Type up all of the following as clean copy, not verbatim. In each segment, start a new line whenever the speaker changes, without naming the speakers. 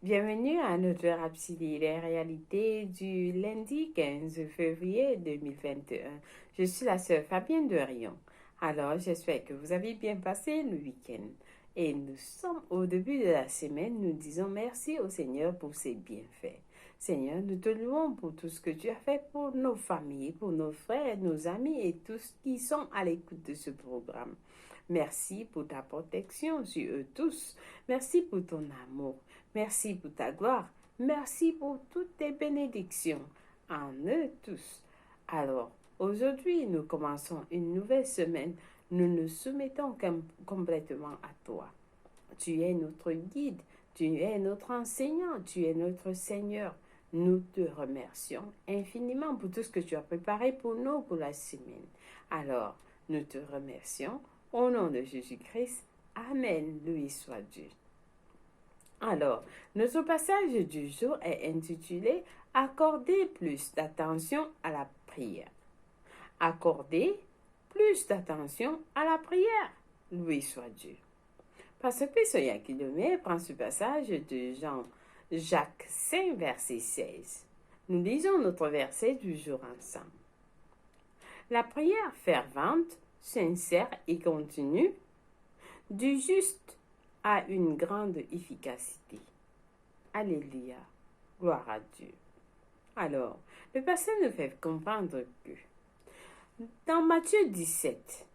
Bienvenue à notre Rhapsodie, les réalités du lundi 15 février 2021. Je suis la sœur Fabienne de Rion. Alors, j'espère que vous avez bien passé le week-end. Et nous sommes au début de la semaine. Nous disons merci au Seigneur pour ses bienfaits. Seigneur, nous te louons pour tout ce que tu as fait pour nos familles, pour nos frères, nos amis et tous qui sont à l'écoute de ce programme. Merci pour ta protection sur eux tous. Merci pour ton amour. Merci pour ta gloire. Merci pour toutes tes bénédictions en eux tous. Alors, aujourd'hui, nous commençons une nouvelle semaine. Nous nous soumettons complètement à toi. Tu es notre guide, tu es notre enseignant, tu es notre Seigneur. Nous te remercions infiniment pour tout ce que tu as préparé pour nous pour la semaine. Alors, nous te remercions au nom de Jésus-Christ. Amen. Loué soit Dieu. Alors, notre passage du jour est intitulé Accorder plus d'attention à la prière. Accorder plus d'attention à la prière. Loué soit Dieu. Parce que Soya Kilomé prend ce passage de Jacques 5, verset 16. Nous lisons notre verset du jour ensemble. La prière fervente, sincère et continue du juste a une grande efficacité. Alléluia. Gloire à Dieu. Alors, le passage nous fait comprendre que dans Matthieu 17,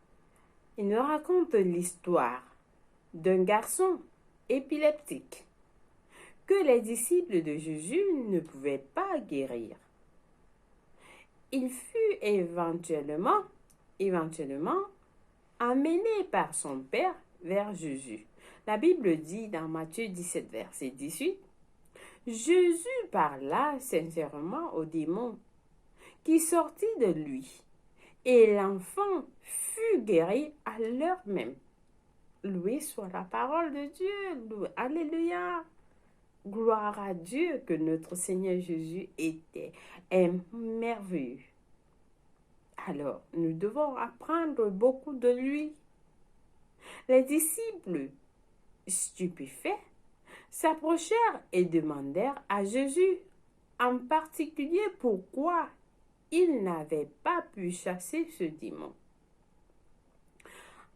il nous raconte l'histoire d'un garçon épileptique que les disciples de Jésus ne pouvaient pas guérir. Il fut éventuellement amené par son père vers Jésus. La Bible dit dans Matthieu 17, verset 18, Jésus parla sincèrement au démon qui sortit de lui, et l'enfant fut guéri à l'heure même. Loué soit la parole de Dieu. Alléluia. Gloire à Dieu que notre Seigneur Jésus était merveilleux. Alors, nous devons apprendre beaucoup de lui. Les disciples, stupéfaits, s'approchèrent et demandèrent à Jésus, en particulier pourquoi il n'avait pas pu chasser ce démon.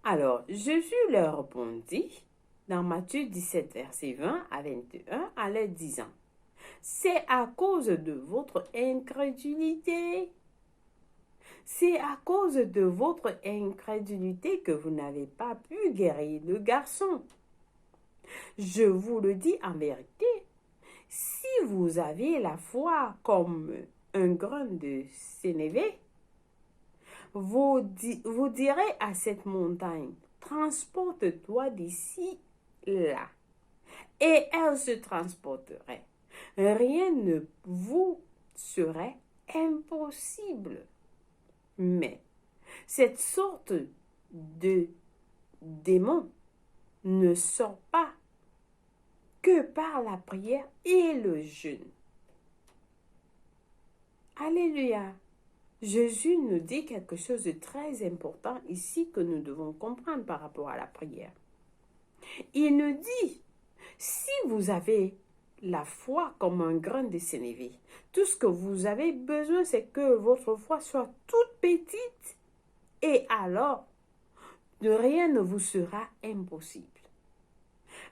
Alors, Jésus leur répondit dans Matthieu 17, verset 20 à 21, en leur disant, « C'est à cause de votre incrédulité. C'est à cause de votre incrédulité que vous n'avez pas pu guérir le garçon. Je vous le dis en vérité, si vous avez la foi comme un grain de sénévé, vous direz à cette montagne, transporte-toi d'ici là, et elle se transporterait. Rien ne vous serait impossible. Mais cette sorte de démon ne sort pas que par la prière et le jeûne. Alléluia. Jésus nous dit quelque chose de très important ici que nous devons comprendre par rapport à la prière. Il nous dit, si vous avez la foi comme un grain de sénévé, tout ce que vous avez besoin, c'est que votre foi soit toute petite et alors, rien ne vous sera impossible.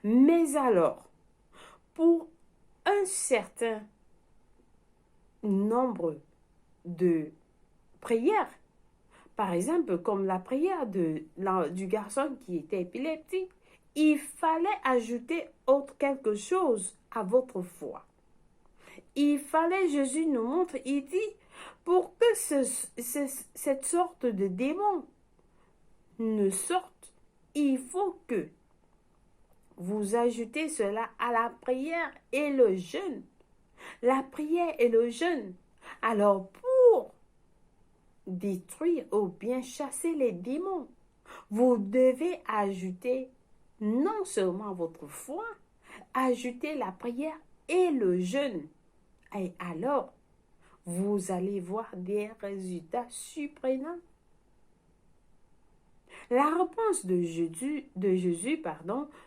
Mais alors, pour un certain nombre de prières, par exemple, comme la prière du garçon qui était épileptique, il fallait ajouter quelque chose à votre foi. Il fallait, Jésus nous montre, il dit, pour que cette sorte de démon ne sorte, il faut que vous ajoutez cela à la prière et le jeûne. La prière et le jeûne. Alors, pour détruire ou bien chasser les démons, vous devez ajouter non seulement votre foi, ajouter la prière et le jeûne. Et alors, vous allez voir des résultats surprenants. La réponse de Jésus,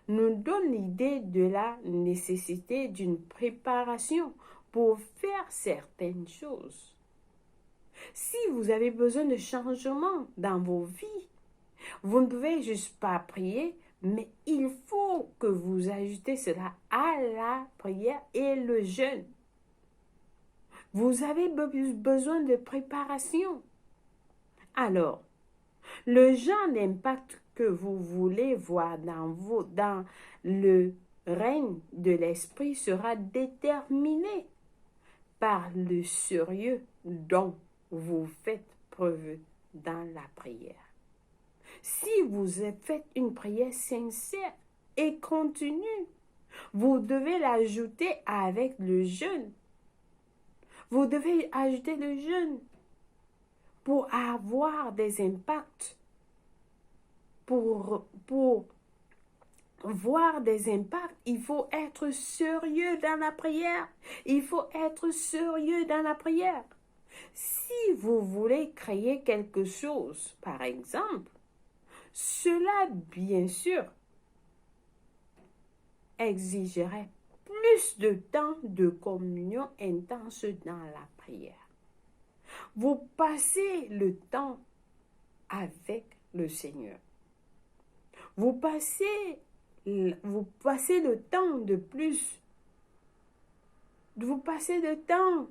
nous donne l'idée de la nécessité d'une préparation pour faire certaines choses. Si vous avez besoin de changement dans vos vies, vous ne pouvez juste pas prier, mais il faut que vous ajoutez cela à la prière et le jeûne. Vous avez besoin de préparation. Alors, le genre d'impact que vous voulez voir dans le règne de l'esprit sera déterminé par le sérieux dont vous faites preuve dans la prière. Si vous faites une prière sincère et continue, vous devez l'ajouter avec le jeûne. Vous devez ajouter le jeûne pour avoir des impacts, pour voir des impacts, il faut être sérieux dans la prière. Il faut être sérieux dans la prière. Si vous voulez créer quelque chose, par exemple, cela, bien sûr, exigerait plus de temps de communion intense dans la prière. Vous passez le temps avec le Seigneur. Vous passez le temps de plus. Vous passez le temps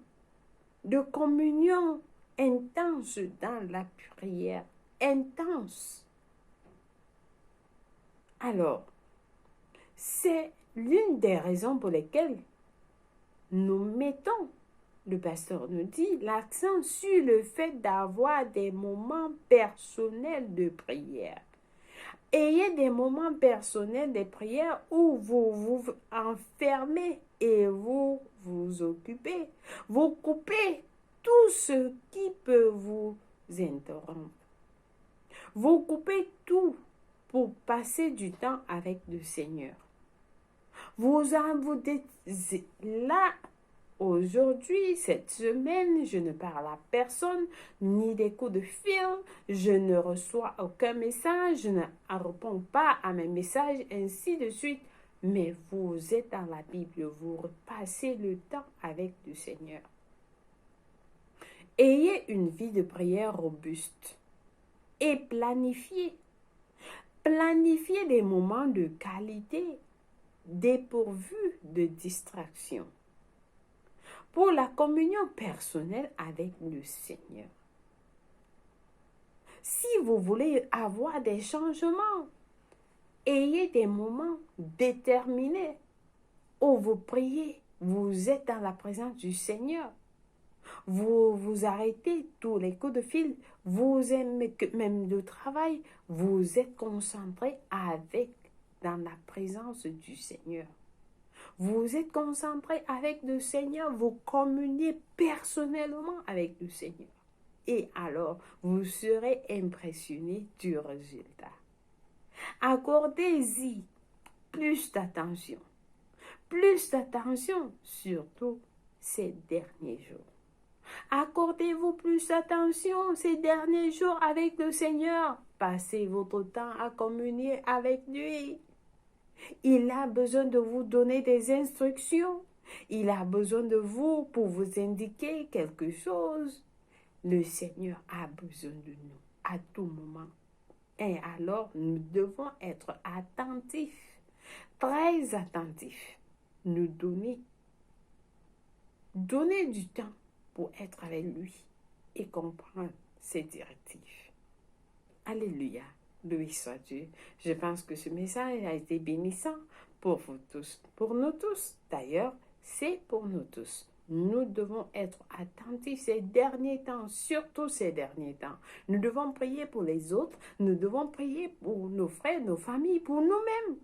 de communion intense dans la prière. Intense. Alors, c'est l'une des raisons pour lesquelles nous mettons, le pasteur nous dit, l'accent sur le fait d'avoir des moments personnels de prière. Ayez des moments personnels de prière où vous vous enfermez et vous vous occupez. Vous coupez tout ce qui peut vous interrompre. Vous coupez tout pour passer du temps avec le Seigneur. Vous dites, là, aujourd'hui, cette semaine, je ne parle à personne, ni des coups de fil, je ne reçois aucun message, je ne réponds pas à mes messages, ainsi de suite. Mais vous êtes dans la Bible, vous repassez le temps avec le Seigneur. Ayez une vie de prière robuste et planifiez. Planifiez des moments de qualité dépourvus de distraction pour la communion personnelle avec le Seigneur. Si vous voulez avoir des changements, ayez des moments déterminés où vous priez, vous êtes dans la présence du Seigneur. Vous arrêtez tous les coups de fil, vous aimez même le travail, vous êtes concentré dans la présence du Seigneur. Vous êtes concentré avec le Seigneur, vous communiez personnellement avec le Seigneur. Et alors, vous serez impressionné du résultat. Accordez-y plus d'attention. Plus d'attention, surtout ces derniers jours. Accordez-vous plus d'attention ces derniers jours avec le Seigneur. Passez votre temps à communier avec lui. Il a besoin de vous donner des instructions. Il a besoin de vous pour vous indiquer quelque chose. Le Seigneur a besoin de nous à tout moment. Et alors, nous devons être attentifs, très attentifs. Nous donner du temps pour être avec lui et comprendre ses directives. Alléluia. Loué soit Dieu. Je pense que ce message a été bénissant pour vous tous. Pour nous tous, d'ailleurs, c'est pour nous tous. Nous devons être attentifs ces derniers temps, surtout ces derniers temps. Nous devons prier pour les autres. Nous devons prier pour nos frères, nos familles, pour nous-mêmes.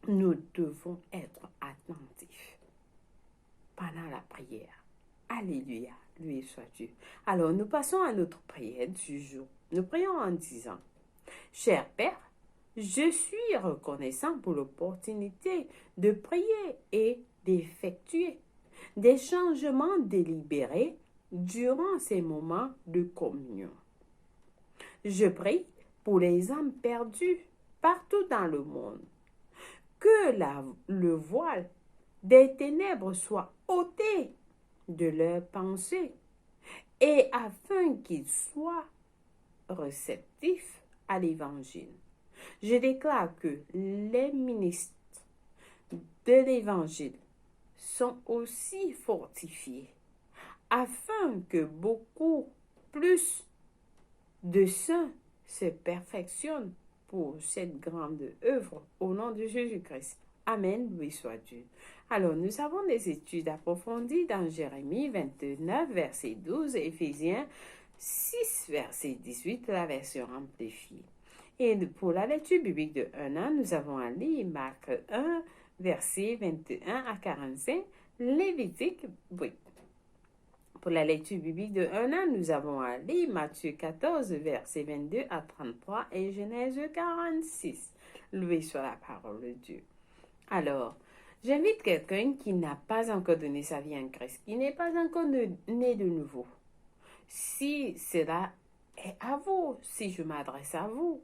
Nous devons être attentifs pendant la prière. Alléluia. Loué soit Dieu. Alors, nous passons à notre prière du jour. Nous prions en disant: Cher Père, je suis reconnaissant pour l'opportunité de prier et d'effectuer des changements délibérés durant ces moments de communion. Je prie pour les âmes perdues partout dans le monde. Que le voile des ténèbres soit ôté de leurs pensées et afin qu'ils soient réceptifs à l'Évangile. Je déclare que les ministres de l'Évangile sont aussi fortifiés afin que beaucoup plus de saints se perfectionnent pour cette grande œuvre au nom de Jésus-Christ. Amen, loué soit Dieu. Alors, nous avons des études approfondies dans Jérémie 29, verset 12, et Éphésiens 6, verset 18, la version amplifiée. Et pour la lecture biblique de 1 an, nous avons à lire Marc 1, verset 21 à 45, Lévitique 8. Pour la lecture biblique de 1 an, nous avons à lire Matthieu 14, verset 22 à 33 et Genèse 46. Loué soit la parole de Dieu. Alors, j'invite quelqu'un qui n'a pas encore donné sa vie en Christ, qui n'est pas encore né de nouveau. Si cela est à vous, si je m'adresse à vous,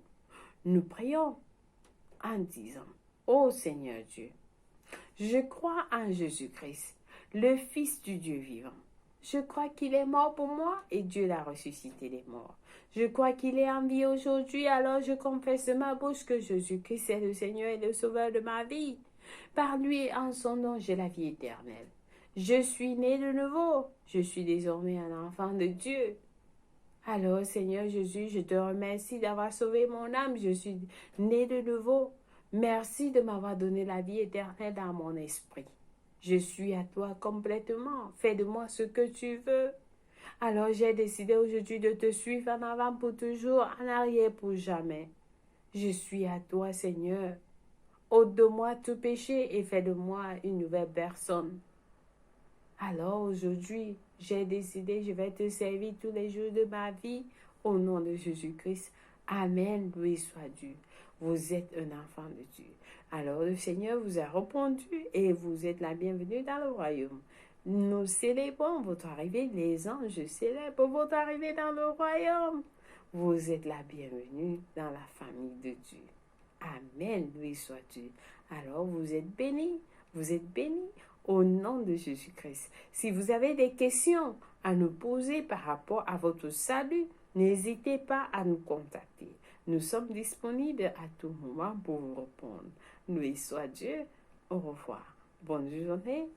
nous prions en disant, ô Seigneur Dieu, je crois en Jésus-Christ, le Fils du Dieu vivant. Je crois qu'il est mort pour moi et Dieu l'a ressuscité des morts. Je crois qu'il est en vie aujourd'hui, alors je confesse de ma bouche que Jésus-Christ est le Seigneur et le Sauveur de ma vie. Par lui et en son nom, j'ai la vie éternelle. Je suis né de nouveau. Je suis désormais un enfant de Dieu. Alors, Seigneur Jésus, je te remercie d'avoir sauvé mon âme. Je suis né de nouveau. Merci de m'avoir donné la vie éternelle dans mon esprit. Je suis à toi complètement. Fais de moi ce que tu veux. Alors j'ai décidé aujourd'hui de te suivre en avant pour toujours, en arrière pour jamais. Je suis à toi, Seigneur. Ôte de moi tout péché et fais de moi une nouvelle personne. Alors aujourd'hui, j'ai décidé, je vais te servir tous les jours de ma vie au nom de Jésus-Christ. Amen, loué soit Dieu. Vous êtes un enfant de Dieu. Alors le Seigneur vous a répondu et vous êtes la bienvenue dans le royaume. Nous célébrons votre arrivée, les anges célèbrent votre arrivée dans le royaume. Vous êtes la bienvenue dans la famille de Dieu. Amen, loué soit Dieu. Alors vous êtes bénis au nom de Jésus-Christ. Si vous avez des questions à nous poser par rapport à votre salut, n'hésitez pas à nous contacter. Nous sommes disponibles à tout moment pour vous répondre. Loué soit Dieu. Au revoir. Bonne journée.